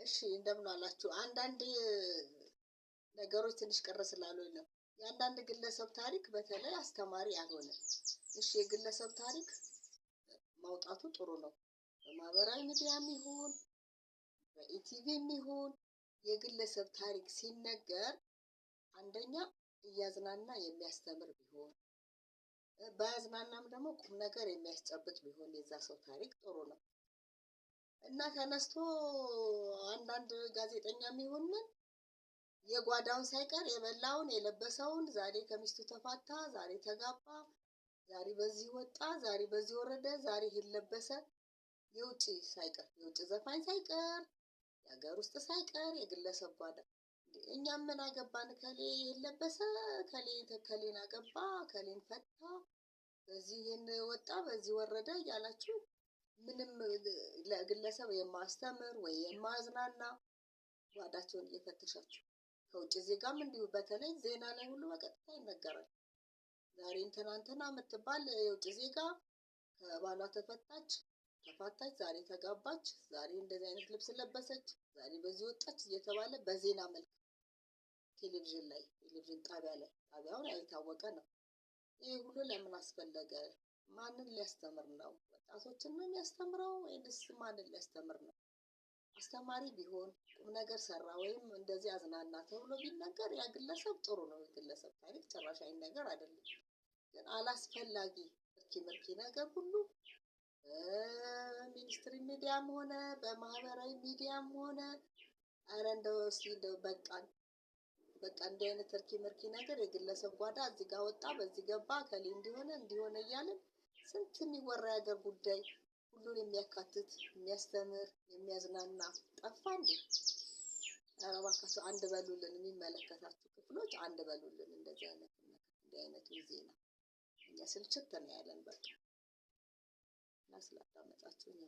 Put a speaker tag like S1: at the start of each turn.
S1: እሺ እንደምን አላችሁ? አንዳንድ ነገሮች ትንሽ ቅር ስላሉኝ ነው። የአንዳንድ ግለሰብ ታሪክ በተለይ አስተማሪ አልሆነም። እሺ የግለሰብ ታሪክ ማውጣቱ ጥሩ ነው። በማህበራዊ ሚዲያም ይሁን በኢቲቪም ይሁን የግለሰብ ታሪክ ሲነገር አንደኛ እያዝናና የሚያስተምር ቢሆን ባያዝናናም ደግሞ ቁም ነገር የሚያስጨብጥ ቢሆን የዛ ሰው ታሪክ ጥሩ ነው። እና ተነስቶ አንዳንድ ጋዜጠኛም ይሁን ምን የጓዳውን ሳይቀር የበላውን የለበሰውን ዛሬ ከሚስቱ ተፋታ፣ ዛሬ ተጋባ፣ ዛሬ በዚህ ወጣ፣ ዛሬ በዚህ ወረደ፣ ዛሬ ይሄን ለበሰ፣ የውጭ ሳይቀር የውጭ ዘፋኝ ሳይቀር የሀገር ውስጥ ሳይቀር የግለሰብ ጓዳ እኛም ምን አገባን? ከሌ ይሄን ለበሰ፣ ከሌን አገባ፣ ከሌን ፈታ፣ በዚህ ይሄን ወጣ፣ በዚህ ወረደ እያላችሁ ምንም ለግለሰብ የማስተምር ወይ የማዝናና ጓዳቸውን እየፈተሻችሁ ከውጭ ዜጋም እንዲሁ በተለይ ዜና ላይ ሁሉ በቀጥታ ይነገራል። ዛሬ እንትና የምትባል የውጭ ዜጋ ከባሏ ተፋታች፣ ዛሬ ተጋባች፣ ዛሬ እንደዚህ አይነት ልብስ ለበሰች፣ ዛሬ በዚህ ወጣች እየተባለ በዜና መልክ ቴሌቪዥን ጣቢያ ላይ ጣቢያውን የታወቀ ነው። ይህ ሁሉ ለምን አስፈለገ? ማንን ሊያስተምር ነው? ወጣቶችን ነው የሚያስተምረው ወይስ ማንን ሊያስተምር ነው? አስተማሪ ቢሆን ቁም ነገር ሰራ ወይም እንደዚህ አዝናና ተብሎ ቢነገር ያ ግለሰብ ጥሩ ነው። የግለሰብ ታሪክ ጭራሽ ነገር አይደለም። ግን አላስፈላጊ ምርኪ ነገር ሁሉ ሚኒስትሪ ሚዲያም ሆነ በማህበራዊ ሚዲያም ሆነ አረ እንደው እስኪ እንደው በቃ እንዲህ አይነት ምርኪ ነገር የግለሰብ ጓዳ እዚህ ጋር ወጣ በዚህ ገባ ከሌ እንዲሆነ እያለን ስንት የሚወራ የሀገር ጉዳይ ሁሉን የሚያካትት የሚያስተምር የሚያዝናና ጠፋ እንዴ? ኧረ እባካችሁ አንድ በሉልን፣ የሚመለከታችሁ ክፍሎች አንድ በሉልን። እንዲህ አይነቱ ዜና እኛ ስልችት ነው ያለን በቃ። እና ስላዳመጣችሁኝ